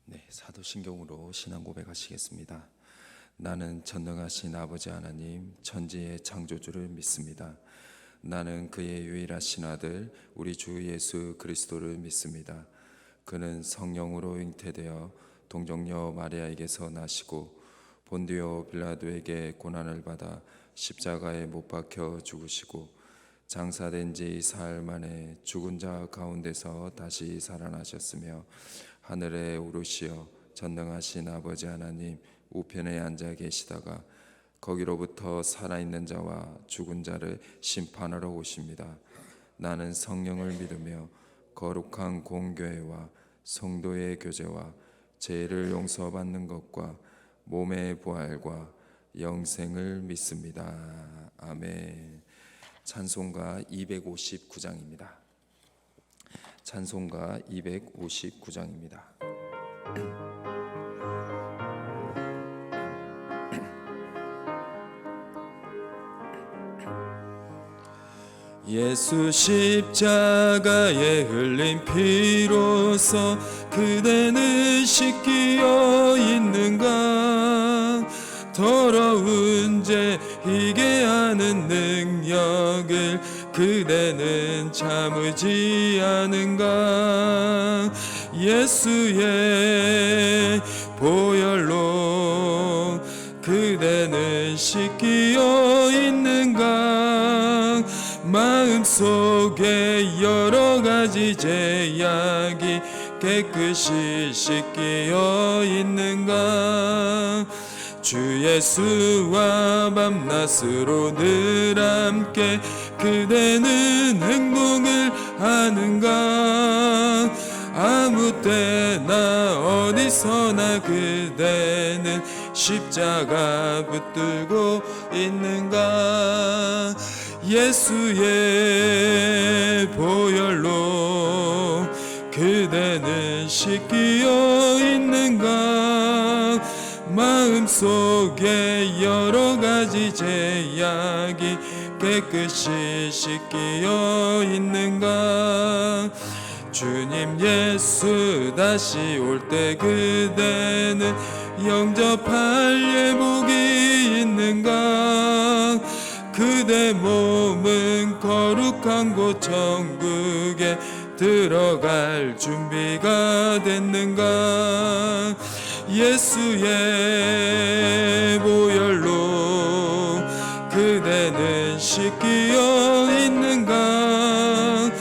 네, 사도신경으로 신앙 고백하시겠습니다. 나는 전능하신 아버지 하나님 천지의 창조주를 믿습니다. 나는 그의 유일하신 아들 우리 주 예수 그리스도를 믿습니다. 그는 성령으로 잉태되어 동정녀 마리아에게서 나시고 본디오 빌라도에게 고난을 받아 십자가에 못 박혀 죽으시고 장사된 지 사흘 만에 죽은 자 가운데서 다시 살아나셨으며 하늘에 오르시어 전능하신 아버지 하나님 우편에 앉아 계시다가 거기로부터 살아있는 자와 죽은 자를 심판하러 오십니다. 나는 성령을 믿으며 거룩한 공교회와 성도의 교제와 죄를 용서받는 것과 몸의 부활과 영생을 믿습니다. 아멘. 찬송가 259장입니다. 찬송가 259장입니다. 예수 십자가에 흘린 피로써 그대는 씻기어 있는가? 더러운 죄 희게 하는 능력을 그대는 참으지 않은가? 예수의 보혈로 그대는 씻기어 있는가? 마음속에 여러 가지 죄악이 깨끗이 씻기어 있는가? 주 예수와 밤낮으로 늘 함께 그대는 행복을 하는가? 아무 때나 어디서나 그대는 십자가 붙들고 있는가? 예수의 보혈로 그대는 씻기어 있는가? 마음속에 여러 가지 죄악이 깨끗이 씻기어 있는가? 주님 예수 다시 올 때 그대는 영접할 예복이 있는가? 그대 몸은 거룩한 곳 천국에 들어갈 준비가 됐는가? 예수의 보혈로 그대는 씻기어 있는가?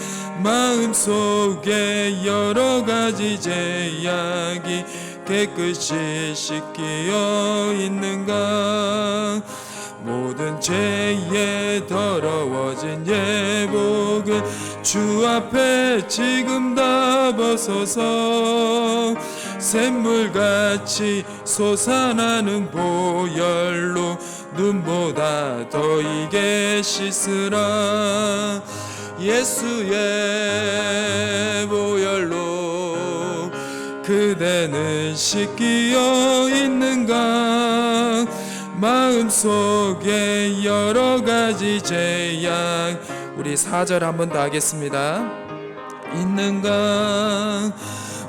마음속에 여러 가지 죄악이 깨끗이 씻기어 있는가? 모든 죄에 더러워진 예복은 주 앞에 지금 다 벗어서 샘물같이 솟아나는 보혈로 눈보다 더 이게 씻으라. 예수의 보혈로 그대는 씻기어 있는가? 마음속에 여러 가지 죄악 우리 4절 한 번 더 하겠습니다. 있는가?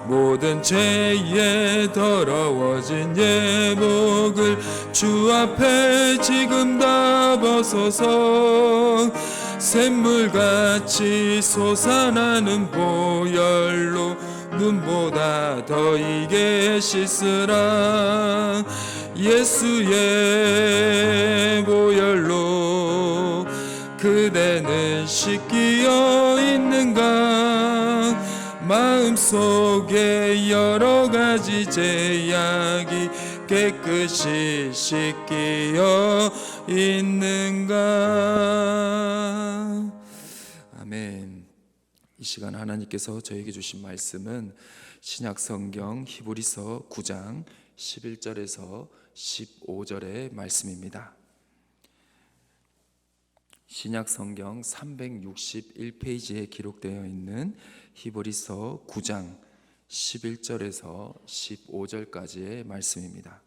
모든 죄에 더러워진 예복을 주 앞에 지금 다 벗어서 샘물같이 솟아나는 보혈로 눈보다 더 이게 씻으라. 예수의 보혈로 그대는 씻기어 있는가? 마음속에 여러 가지 죄악이 깨끗이 씻기어 있는가? 아멘. 이 시간 하나님께서 저에게 주신 말씀은 신약성경 히브리서 9장 11절에서 15절의 말씀입니다. 신약성경 361페이지에 기록되어 있는 히브리서 9장 11절에서 15절까지의 말씀입니다.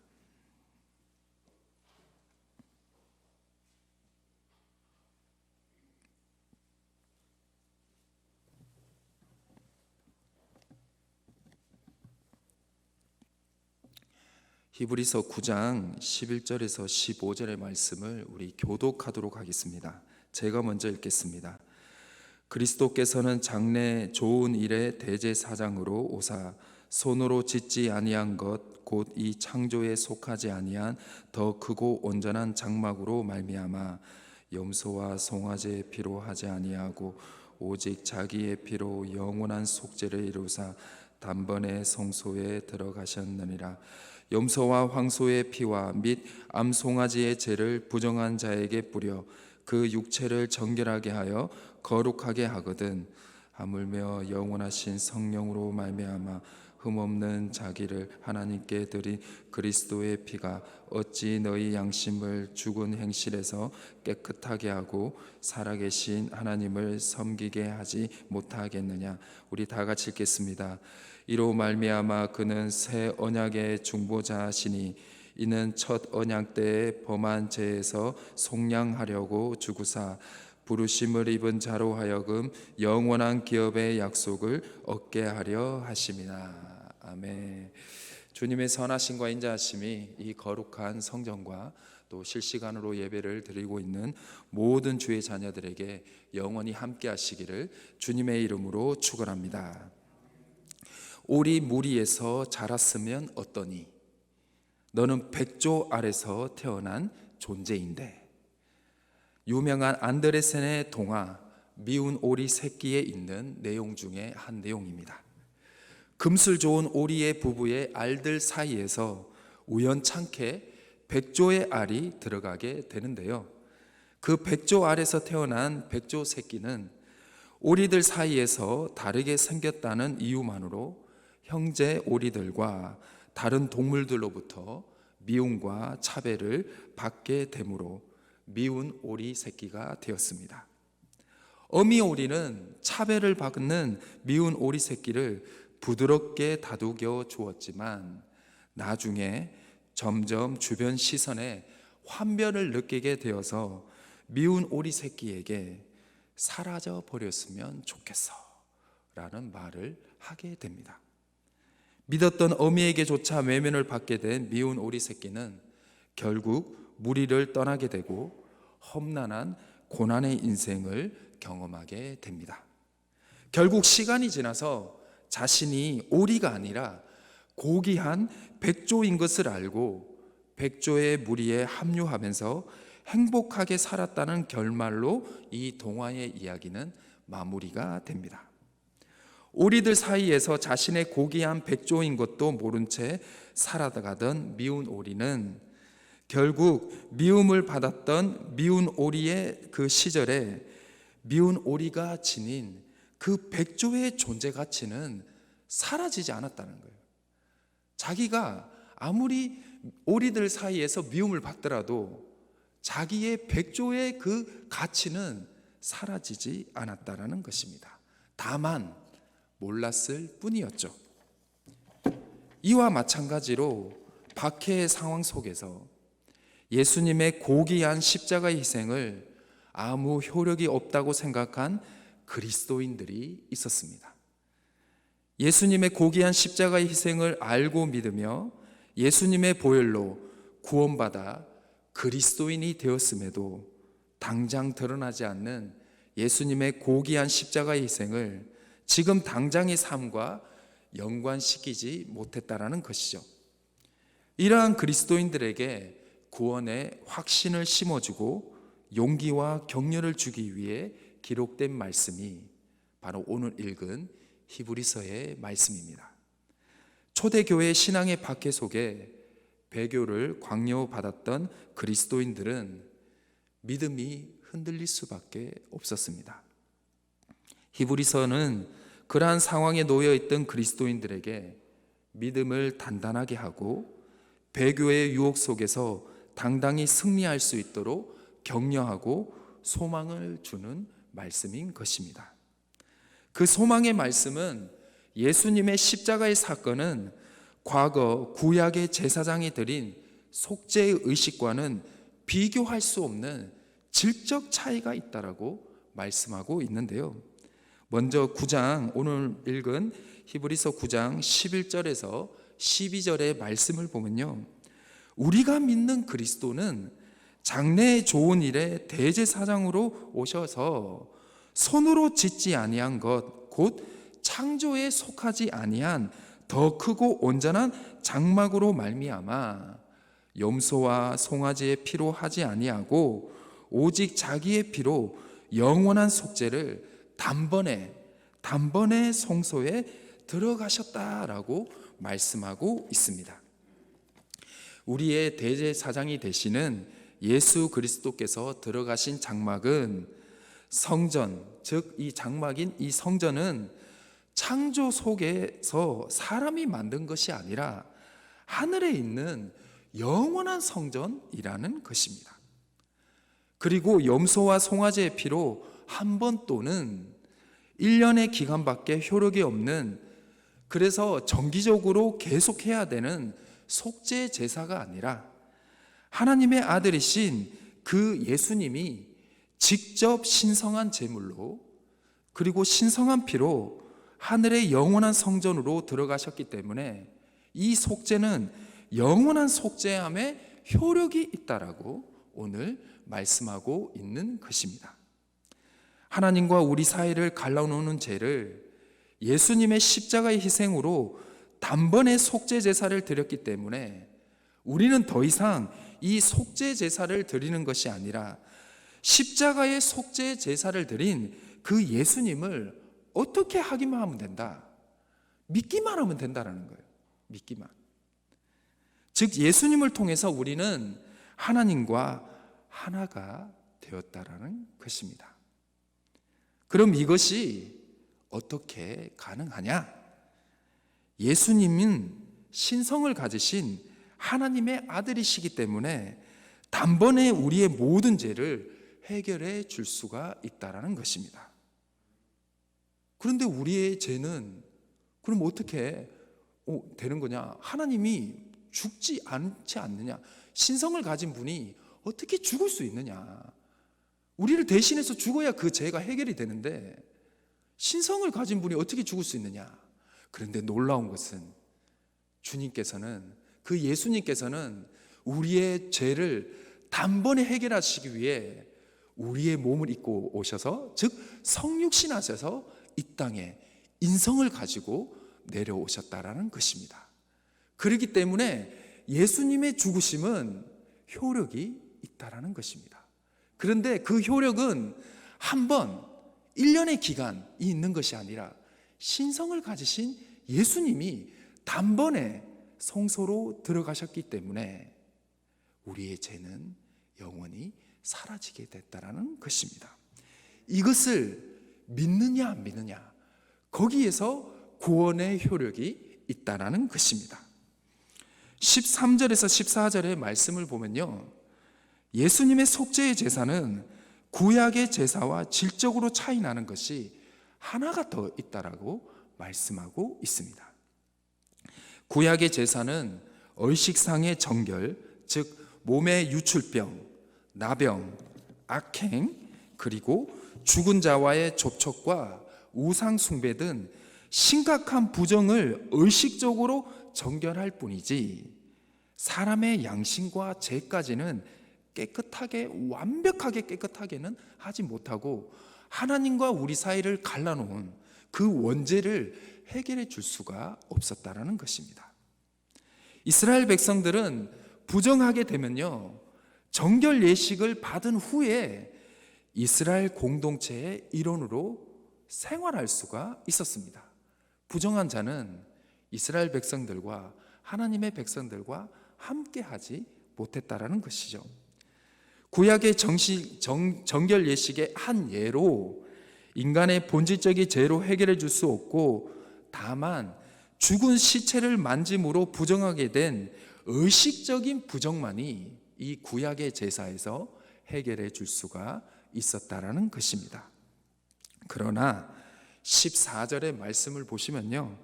히브리서 9장 11절에서 15절의 말씀을 우리 교독하도록 하겠습니다. 제가 먼저 읽겠습니다. 그리스도께서는 장래 좋은 일의 대제사장으로 오사 손으로 짓지 아니한 것 곧 이 창조에 속하지 아니한 더 크고 온전한 장막으로 말미암아 염소와 송아지의 피로 하지 아니하고 오직 자기의 피로 영원한 속죄를 이루사 단번에 성소에 들어가셨느니라. 염소와 황소의 피와 및 암송아지의 죄를 부정한 자에게 뿌려 그 육체를 정결하게 하여 거룩하게 하거든 하물며 영원하신 성령으로 말미암아 흠없는 자기를 하나님께 드린 그리스도의 피가 어찌 너희 양심을 죽은 행실에서 깨끗하게 하고 살아계신 하나님을 섬기게 하지 못하겠느냐. 우리 다 같이 읽겠습니다. 이로 말미암아 그는 새 언약의 중보자시니 이는 첫 언약 때에 범한 죄에서 속량하려고 주구사 부르심을 입은 자로 하여금 영원한 기업의 약속을 얻게 하려 하심이라. 아멘. 주님의 선하심과 인자하심이 이 거룩한 성전과 또 실시간으로 예배를 드리고 있는 모든 주의 자녀들에게 영원히 함께 하시기를 주님의 이름으로 축원합니다. 오리 무리에서 자랐으면 어떠니? 너는 백조 아래서 태어난 존재인데. 유명한 안데르센의 동화 미운 오리 새끼에 있는 내용 중에 한 내용입니다. 금술 좋은 오리의 부부의 알들 사이에서 우연찮게 백조의 알이 들어가게 되는데요. 그 백조 알에서 태어난 백조 새끼는 오리들 사이에서 다르게 생겼다는 이유만으로 형제 오리들과 다른 동물들로부터 미움과 차별을 받게 되므로 미운 오리 새끼가 되었습니다. 어미 오리는 차별을 받는 미운 오리 새끼를 부드럽게 다독여 주었지만 나중에 점점 주변 시선에 환멸을 느끼게 되어서 미운 오리 새끼에게 사라져 버렸으면 좋겠어 라는 말을 하게 됩니다. 믿었던 어미에게조차 외면을 받게 된 미운 오리 새끼는 결국 무리를 떠나게 되고 험난한 고난의 인생을 경험하게 됩니다. 결국 시간이 지나서 자신이 오리가 아니라 고귀한 백조인 것을 알고 백조의 무리에 합류하면서 행복하게 살았다는 결말로 이 동화의 이야기는 마무리가 됩니다. 오리들 사이에서 자신의 고귀한 백조인 것도 모른 채 살아가던 미운 오리는 결국 미움을 받았던 미운 오리의 그 시절에 미운 오리가 지닌 그 백조의 존재 가치는 사라지지 않았다는 거예요. 자기가 아무리 오리들 사이에서 미움을 받더라도 자기의 백조의 그 가치는 사라지지 않았다는 것입니다. 다만 몰랐을 뿐이었죠. 이와 마찬가지로 박해의 상황 속에서 예수님의 고귀한 십자가의 희생을 아무 효력이 없다고 생각한 그리스도인들이 있었습니다. 예수님의 고귀한 십자가의 희생을 알고 믿으며 예수님의 보혈로 구원받아 그리스도인이 되었음에도 당장 드러나지 않는 예수님의 고귀한 십자가의 희생을 지금 당장의 삶과 연관시키지 못했다라는 것이죠. 이러한 그리스도인들에게 구원의 확신을 심어주고 용기와 격려를 주기 위해 기록된 말씀이 바로 오늘 읽은 히브리서의 말씀입니다. 초대교회 신앙의 박해 속에 배교를 강요받았던 그리스도인들은 믿음이 흔들릴 수밖에 없었습니다. 히브리서는 그러한 상황에 놓여있던 그리스도인들에게 믿음을 단단하게 하고 배교의 유혹 속에서 당당히 승리할 수 있도록 격려하고 소망을 주는 말씀인 것입니다. 그 소망의 말씀은 예수님의 십자가의 사건은 과거 구약의 제사장이 드린 속죄의 의식과는 비교할 수 없는 질적 차이가 있다라고 말씀하고 있는데요. 먼저 9장, 오늘 읽은 히브리서 9장 11절에서 12절의 말씀을 보면요, 우리가 믿는 그리스도는 장래의 좋은 일에 대제사장으로 오셔서 손으로 짓지 아니한 것 곧 창조에 속하지 아니한 더 크고 온전한 장막으로 말미암아 염소와 송아지의 피로 하지 아니하고 오직 자기의 피로 영원한 속죄를 단번에 성소에 들어가셨다라고 말씀하고 있습니다. 우리의 대제사장이 되시는 예수 그리스도께서 들어가신 장막은 성전, 즉 이 장막인 이 성전은 창조 속에서 사람이 만든 것이 아니라 하늘에 있는 영원한 성전이라는 것입니다. 그리고 염소와 송아지의 피로 한 번 또는 1년의 기간밖에 효력이 없는, 그래서 정기적으로 계속해야 되는 속죄 제사가 아니라 하나님의 아들이신 그 예수님이 직접 신성한 제물로 그리고 신성한 피로 하늘의 영원한 성전으로 들어가셨기 때문에 이 속죄는 영원한 속죄함에 효력이 있다라고 오늘 말씀하고 있는 것입니다. 하나님과 우리 사이를 갈라놓는 죄를 예수님의 십자가의 희생으로 단번에 속죄 제사를 드렸기 때문에 우리는 더 이상 이 속죄 제사를 드리는 것이 아니라 십자가의 속죄 제사를 드린 그 예수님을 어떻게 하기만 하면 된다, 믿기만 하면 된다라는 거예요. 믿기만. 즉 예수님을 통해서 우리는 하나님과 하나가 되었다라는 것입니다. 그럼 이것이 어떻게 가능하냐? 예수님은 신성을 가지신 하나님의 아들이시기 때문에 단번에 우리의 모든 죄를 해결해 줄 수가 있다라는 것입니다. 그런데 우리의 죄는 그럼 어떻게 되는 거냐? 하나님이 죽지 않지 않느냐? 신성을 가진 분이 어떻게 죽을 수 있느냐? 우리를 대신해서 죽어야 그 죄가 해결이 되는데 신성을 가진 분이 어떻게 죽을 수 있느냐? 그런데 놀라운 것은 주님께서는, 그 예수님께서는 우리의 죄를 단번에 해결하시기 위해 우리의 몸을 입고 오셔서, 즉 성육신 하셔서 이 땅에 인성을 가지고 내려오셨다라는 것입니다. 그렇기 때문에 예수님의 죽으심은 효력이 있다라는 것입니다. 그런데 그 효력은 한 번 1년의 기간이 있는 것이 아니라 신성을 가지신 예수님이 단번에 성소로 들어가셨기 때문에 우리의 죄는 영원히 사라지게 됐다라는 것입니다. 이것을 믿느냐 안 믿느냐, 거기에서 구원의 효력이 있다라는 것입니다. 13절에서 14절의 말씀을 보면요, 예수님의 속죄의 제사는 구약의 제사와 질적으로 차이 나는 것이 하나가 더 있다라고 말씀하고 있습니다. 구약의 제사는 의식상의 정결, 즉 몸의 유출병, 나병, 악행, 그리고 죽은 자와의 접촉과 우상 숭배 등 심각한 부정을 의식적으로 정결할 뿐이지 사람의 양심과 죄까지는 깨끗하게, 완벽하게 깨끗하게는 하지 못하고 하나님과 우리 사이를 갈라놓은 그 원죄를 해결해 줄 수가 없었다라는 것입니다. 이스라엘 백성들은 부정하게 되면요, 정결 예식을 받은 후에 이스라엘 공동체의 일원으로 생활할 수가 있었습니다. 부정한 자는 이스라엘 백성들과 하나님의 백성들과 함께하지 못했다라는 것이죠. 구약의 정결 예식의 한 예로 인간의 본질적인 죄로 해결해 줄 수 없고 다만 죽은 시체를 만짐으로 부정하게 된 의식적인 부정만이 이 구약의 제사에서 해결해 줄 수가 있었다라는 것입니다. 그러나 14절의 말씀을 보시면요,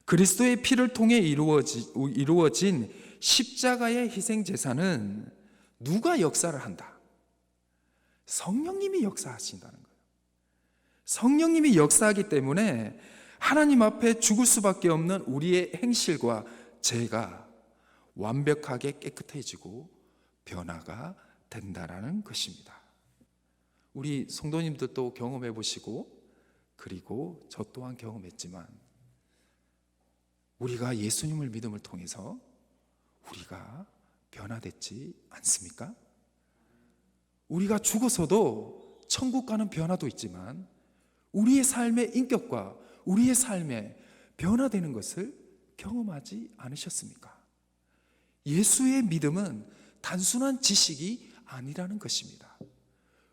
그리스도의 피를 통해 이루어진 십자가의 희생 제사는 누가 역사를 한다? 성령님이 역사하신다는 거예요. 성령님이 역사하기 때문에 하나님 앞에 죽을 수밖에 없는 우리의 행실과 죄가 완벽하게 깨끗해지고 변화가 된다라는 것입니다. 우리 성도님들도 경험해 보시고, 그리고 저 또한 경험했지만, 우리가 예수님을 믿음을 통해서 우리가 변화됐지 않습니까? 우리가 죽어서도 천국 가는 변화도 있지만, 우리의 삶의 인격과 우리의 삶에 변화되는 것을 경험하지 않으셨습니까? 예수의 믿음은 단순한 지식이 아니라는 것입니다.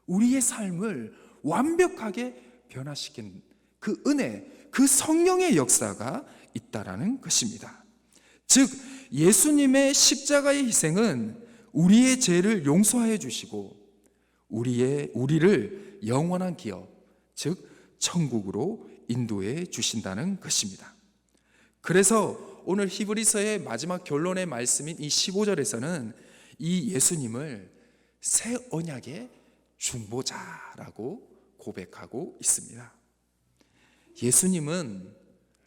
우리의 삶을 완벽하게 변화시킨 그 은혜, 그 성령의 역사가 있다라는 것입니다. 즉, 예수님의 십자가의 희생은 우리의 죄를 용서해 주시고 우리를 영원한 기업, 즉 천국으로 인도해 주신다는 것입니다. 그래서 오늘 히브리서의 마지막 결론의 말씀인 이 15절에서는 이 예수님을 새 언약의 중보자라고 고백하고 있습니다. 예수님은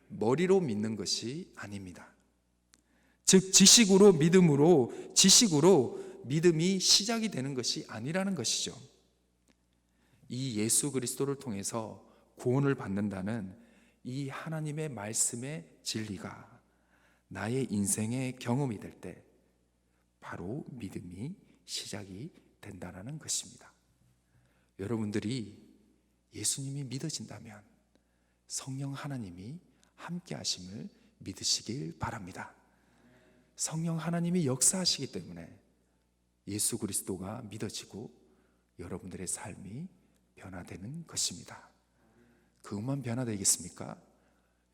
머리로 믿는 것이 아닙니다. 즉 지식으로 믿음이 시작이 되는 것이 아니라는 것이죠. 이 예수 그리스도를 통해서 구원을 받는다는 이 하나님의 말씀의 진리가 나의 인생의 경험이 될 때 바로 믿음이 시작이 된다는 것입니다. 여러분들이 예수님이 믿어진다면 성령 하나님이 함께 하심을 믿으시길 바랍니다. 성령 하나님이 역사하시기 때문에 예수 그리스도가 믿어지고 여러분들의 삶이 변화되는 것입니다. 그것만 변화되겠습니까?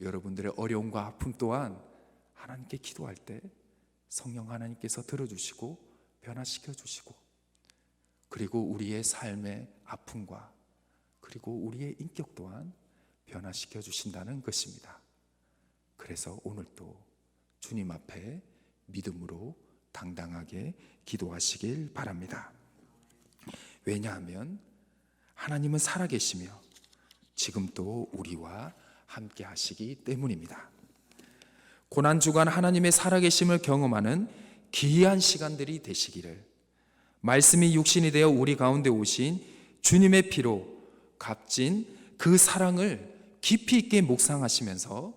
여러분들의 어려움과 아픔 또한 하나님께 기도할 때 성령 하나님께서 들어주시고 변화시켜 주시고, 그리고 우리의 삶의 아픔과 그리고 우리의 인격 또한 변화시켜 주신다는 것입니다. 그래서 오늘도 주님 앞에 믿음으로 당당하게 기도하시길 바랍니다. 왜냐하면 하나님은 살아계시며 지금도 우리와 함께 하시기 때문입니다. 고난주간 하나님의 살아계심을 경험하는 기이한 시간들이 되시기를, 말씀이 육신이 되어 우리 가운데 오신 주님의 피로 값진 그 사랑을 깊이 있게 묵상하시면서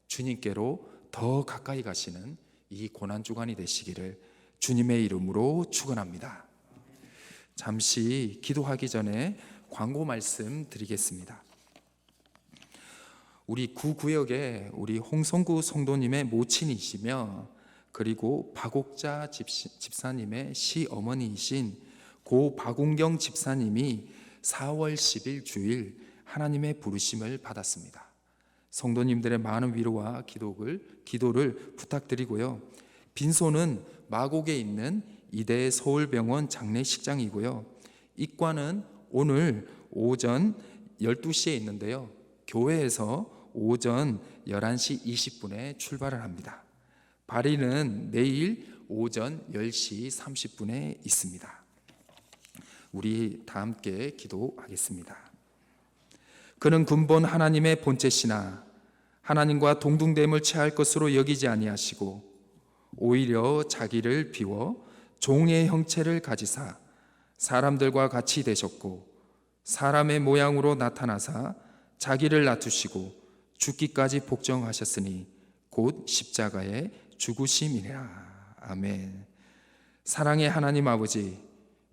주님께로 더 가까이 가시는 이 고난주간이 되시기를 주님의 이름으로 축원합니다. 잠시 기도하기 전에 광고 말씀 드리겠습니다. 우리 구구역에 우리 홍성구 성도님의 모친이시며 그리고 박옥자 집사님의 시어머니이신 고 박운경 집사님이 4월 10일 주일 하나님의 부르심을 받았습니다. 성도님들의 많은 위로와 기도를 부탁드리고요. 빈소는 마곡에 있는 이대 서울병원 장례식장이고요. 입관은 오늘 오전 12시에 있는데요. 교회에서 오전 11시 20분에 출발을 합니다. 발인은 내일 오전 10시 30분에 있습니다. 우리 다 함께 기도하겠습니다. 그는 근본 하나님의 본체시나 하나님과 동등됨을 취할 것으로 여기지 아니하시고 오히려 자기를 비워 종의 형체를 가지사 사람들과 같이 되셨고 사람의 모양으로 나타나사 자기를 낮추시고 죽기까지 복종하셨으니 곧 십자가의 죽으심이라. 아멘. 사랑의 하나님 아버지,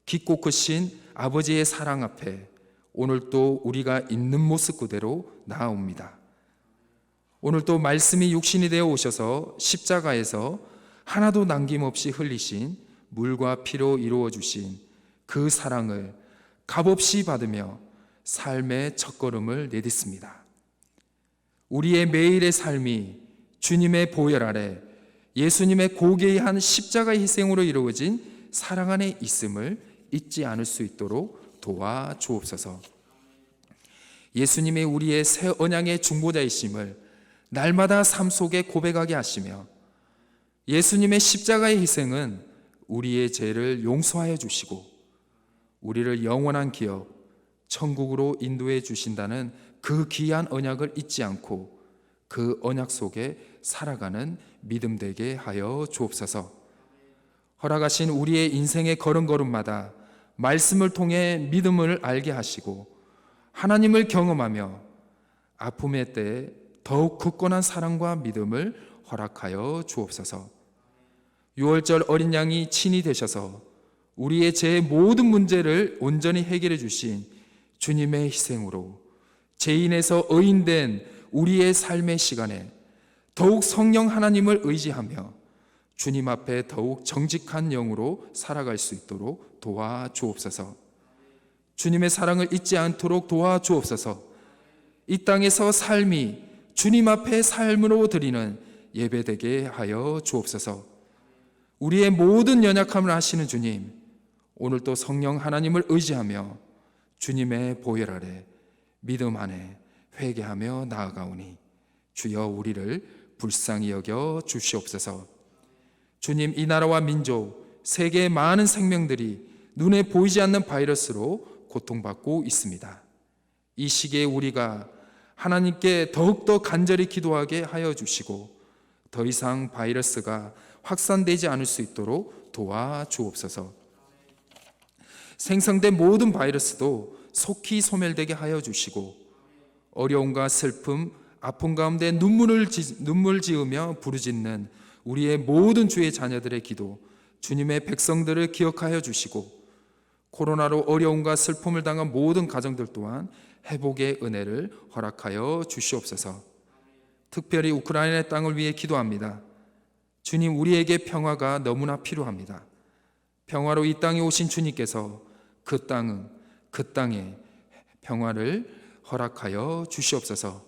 깊고 크신 아버지의 사랑 앞에 오늘도 우리가 있는 모습 그대로 나아옵니다. 오늘도 말씀이 육신이 되어 오셔서 십자가에서 하나도 남김없이 흘리신 물과 피로 이루어 주신 그 사랑을 값없이 받으며 삶의 첫걸음을 내딛습니다. 우리의 매일의 삶이 주님의 보혈 아래 예수님의 고귀한 십자가의 희생으로 이루어진 사랑 안에 있음을 잊지 않을 수 있도록 도와주옵소서. 예수님이 우리의 새 언약의 중보자이심을 날마다 삶 속에 고백하게 하시며 예수님의 십자가의 희생은 우리의 죄를 용서하여 주시고 우리를 영원한 기업, 천국으로 인도해 주신다는 그 귀한 언약을 잊지 않고 그 언약 속에 살아가는 믿음 되게 하여 주옵소서. 허락하신 우리의 인생의 걸음걸음마다 말씀을 통해 믿음을 알게 하시고 하나님을 경험하며 아픔의 때에 더욱 굳건한 사랑과 믿음을 허락하여 주옵소서. 6월절 어린 양이 친히 되셔서 우리의 제 모든 문제를 온전히 해결해 주신 주님의 희생으로 죄인에서 의인된 우리의 삶의 시간에 더욱 성령 하나님을 의지하며 주님 앞에 더욱 정직한 영으로 살아갈 수 있도록 도와주옵소서. 주님의 사랑을 잊지 않도록 도와주옵소서. 이 땅에서 삶이 주님 앞에 삶으로 드리는 예배되게 하여 주옵소서. 우리의 모든 연약함을 아시는 주님, 오늘도 성령 하나님을 의지하며 주님의 보혈 아래 믿음 안에 회개하며 나아가오니 주여 우리를 불쌍히 여겨 주시옵소서. 주님, 이 나라와 민족, 세계의 많은 생명들이 눈에 보이지 않는 바이러스로 고통받고 있습니다. 이 시기에 우리가 하나님께 더욱더 간절히 기도하게 하여 주시고 더 이상 바이러스가 확산되지 않을 수 있도록 도와주옵소서. 생성된 모든 바이러스도 속히 소멸되게 하여 주시고 어려움과 슬픔, 아픔 가운데 눈물 지으며 부르짖는 우리의 모든 주의 자녀들의 기도, 주님의 백성들을 기억하여 주시고 코로나로 어려움과 슬픔을 당한 모든 가정들 또한 회복의 은혜를 허락하여 주시옵소서. 특별히 우크라이나 땅을 위해 기도합니다. 주님, 우리에게 평화가 너무나 필요합니다. 평화로 이 땅에 오신 주님께서 그 땅에 평화를 허락하여 주시옵소서.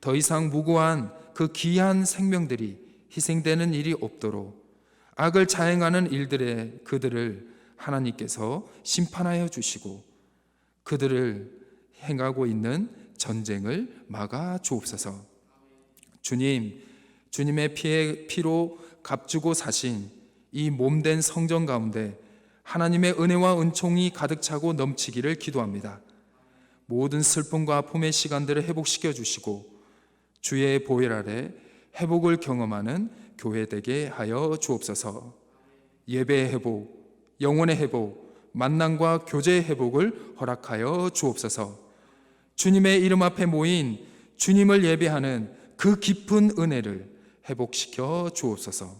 더 이상 무고한 그 귀한 생명들이 희생되는 일이 없도록 악을 자행하는 그들을 하나님께서 심판하여 주시고 그들을 행하고 있는 전쟁을 막아 주옵소서. 주님, 주님의 피로 값주고 사신 이 몸된 성전 가운데 하나님의 은혜와 은총이 가득 차고 넘치기를 기도합니다. 모든 슬픔과 아픔의 시간들을 회복시켜 주시고 주의 보혈 아래 회복을 경험하는 교회 되게 하여 주옵소서. 예배의 회복, 영혼의 회복, 만남과 교제의 회복을 허락하여 주옵소서. 주님의 이름 앞에 모인 주님을 예배하는 그 깊은 은혜를 회복시켜 주옵소서.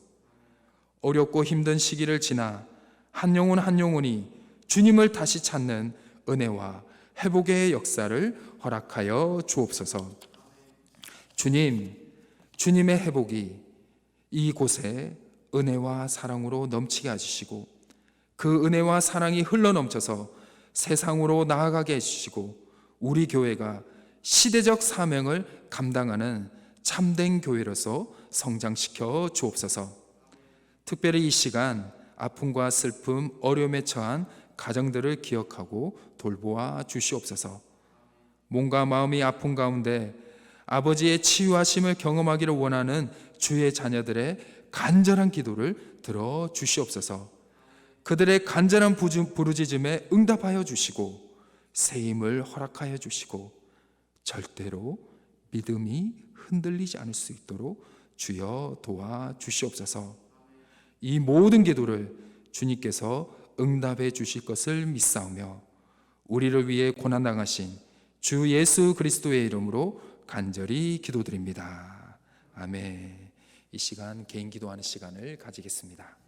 어렵고 힘든 시기를 지나 한 영혼이 주님을 다시 찾는 은혜와 회복의 역사를 허락하여 주옵소서. 주님, 주님의 회복이 이곳에 은혜와 사랑으로 넘치게 해주시고 그 은혜와 사랑이 흘러넘쳐서 세상으로 나아가게 해주시고 우리 교회가 시대적 사명을 감당하는 참된 교회로서 성장시켜 주옵소서. 특별히 이 시간 아픔과 슬픔, 어려움에 처한 가정들을 기억하고 돌보아 주시옵소서. 몸과 마음이 아픈 가운데 아버지의 치유하심을 경험하기를 원하는 주의 자녀들의 간절한 기도를 들어 주시옵소서. 그들의 간절한 부르짖음에 응답하여 주시고 새 힘을 허락하여 주시고 절대로 믿음이 흔들리지 않을 수 있도록 주여 도와 주시옵소서. 이 모든 기도를 주님께서 응답해 주실 것을 믿사오며 우리를 위해 고난당하신 주 예수 그리스도의 이름으로 간절히 기도드립니다. 아멘. 이 시간 개인 기도하는 시간을 가지겠습니다.